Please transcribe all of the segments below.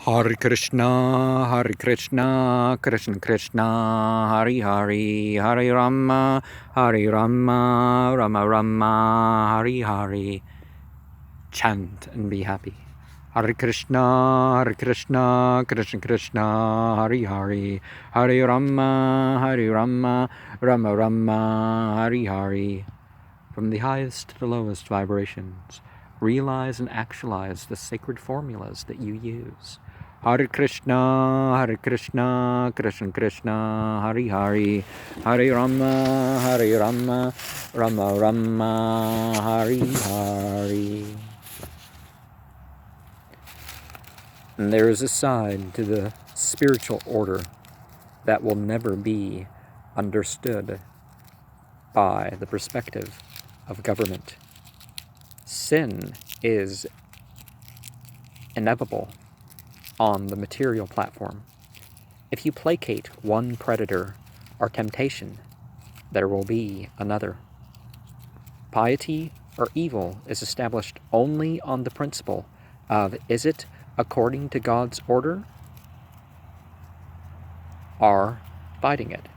Hare Krishna, Krishna Krishna, Hare Hare, Hare Rama, Rama Rama, Hare Hare. Chant and be happy. Hare Krishna, Krishna Krishna, Hare Hare, Hare Rama, Rama Rama, Hare Hare. From the highest to the lowest vibrations, realize and actualize the sacred formulas that you use. Hare Krishna, Krishna Krishna, Hare Hare, Hare Rama, Rama Rama, Hare Hare. And there is a side to the spiritual order that will never be understood by the perspective of government. Sin is inevitable on the material platform. If you placate one predator or temptation, there will be another. Piety or evil is established only on the principle of, is it according to God's order, or fighting it?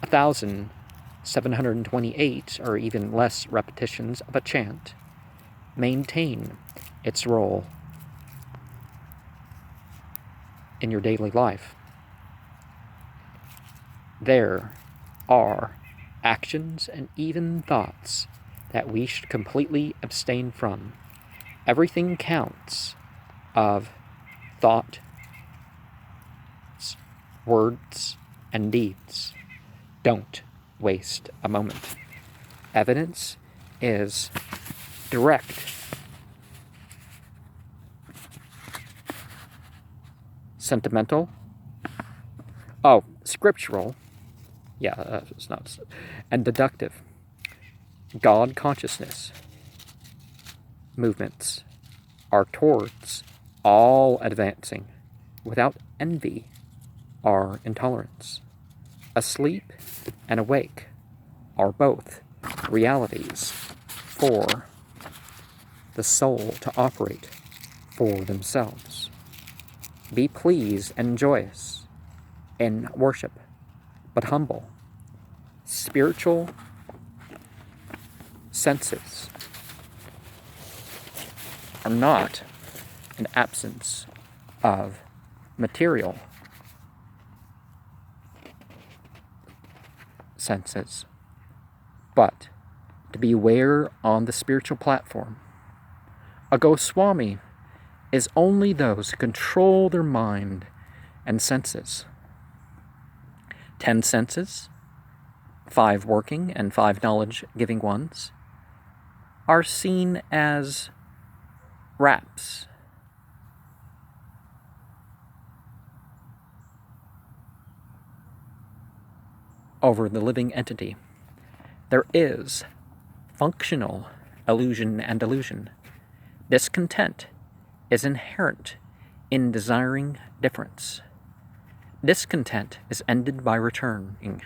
1,728 or even less repetitions of a chant maintain its role in your daily life. There are actions and even thoughts that we should completely abstain from. Everything counts of thought, words, and deeds. Don't waste a moment. Evidence is direct. Sentimental. Scriptural. It's not. And deductive. God consciousness movements are towards all advancing without envy or intolerance. Asleep and awake are both realities for the soul to operate for themselves. Be pleased and joyous in worship, but humble. Spiritual senses are not an absence of material senses, but to be aware on the spiritual platform. A Goswami is only those who control their mind and senses. 10 senses, 5 working and 5 knowledge-giving ones, are seen as wraps. Over the living entity. There is functional illusion and delusion. Discontent is inherent in desiring difference. Discontent is ended by returning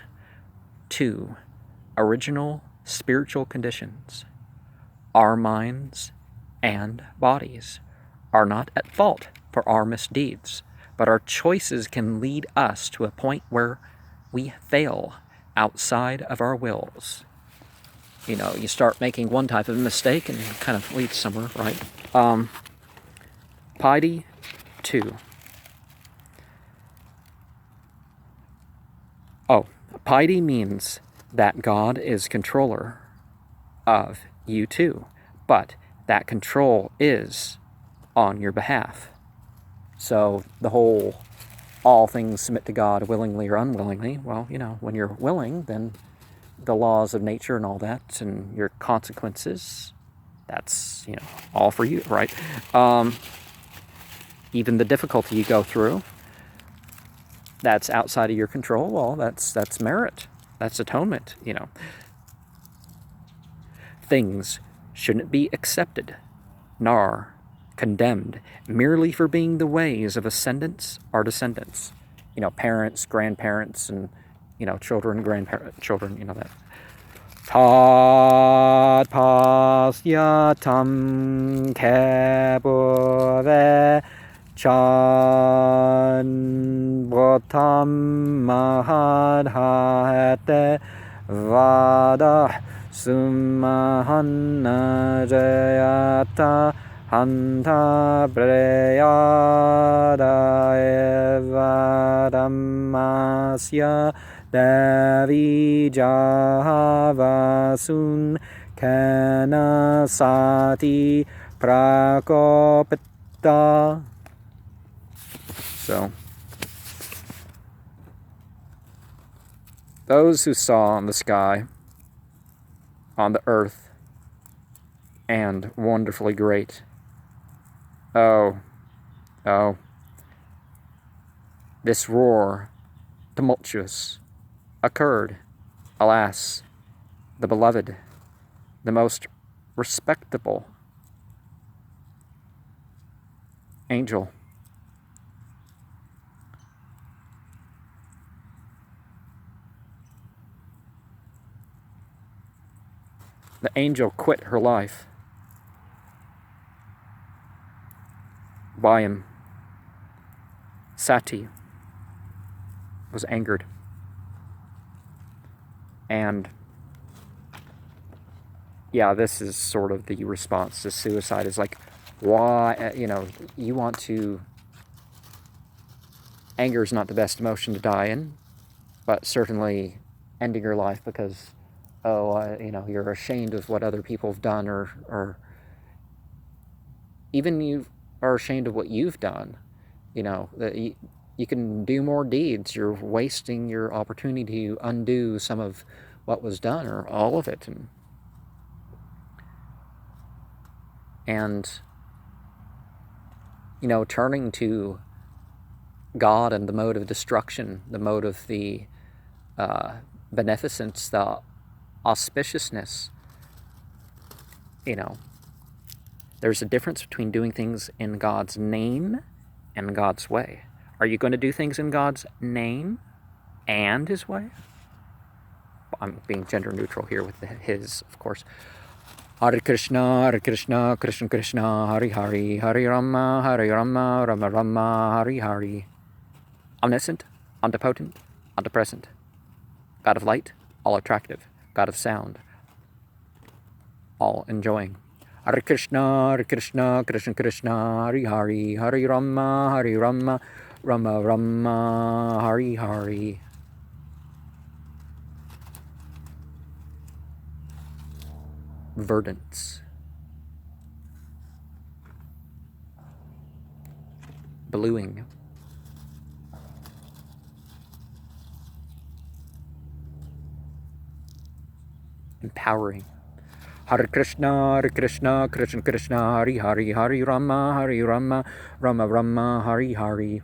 to original spiritual conditions. Our minds and bodies are not at fault for our misdeeds, but our choices can lead us to a point where we fail outside of our wills. You start making one type of mistake and it kind of leads somewhere, right? Piety 2. Piety means that God is controller of you too, but that control is on your behalf. So the whole all things submit to God willingly or unwillingly, well, when you're willing, then the laws of nature and all that and your consequences, that's, all for you, right? Even the difficulty you go through, that's outside of your control, well, that's merit. That's atonement, Things shouldn't be accepted, nor condemned, merely for being the ways of ascendants or descendants. Parents, grandparents, and, children, children, that. Tat pasyatam kebur Bhave Chan Bhotam Mahadhate Vada Sumahanna Jayata Hanta Preyada Evadamasya Devi Javasun Kana Sati Prakopita. So, those who saw on the sky, on the earth, and wonderfully great. Oh, this roar, tumultuous, occurred, alas, the beloved, the most respectable angel. The angel quit her life by him. Sati was angered. And yeah, this is sort of the response to suicide, is like, why, you want to, anger is not the best emotion to die in, but certainly ending your life because, you're ashamed of what other people have done, or even you are ashamed of what you've done, that you can do more deeds. You're wasting your opportunity to undo some of what was done, or all of it. And turning to God and the mode of destruction, the mode of the beneficence, the auspiciousness, there's a difference between doing things in God's name and God's way. Are you going to do things in God's name and His way? I'm being gender neutral here with His, of course. Hare Krishna, Krishna Krishna, Hare Hare, Hare Rama, Rama Rama, Hare Hare. Omniscient, omnipotent, omnipresent. God of light, all attractive. God of sound, all enjoying. Hare Krishna, Krishna Krishna, Hare Hare, Hare Rama, Rama Rama, Hare Hare. Verdance. Bluing. Empowering. Hare Krishna, Krishna Krishna, Hare Hare, Hare Rama, Rama Rama, Hare Hare.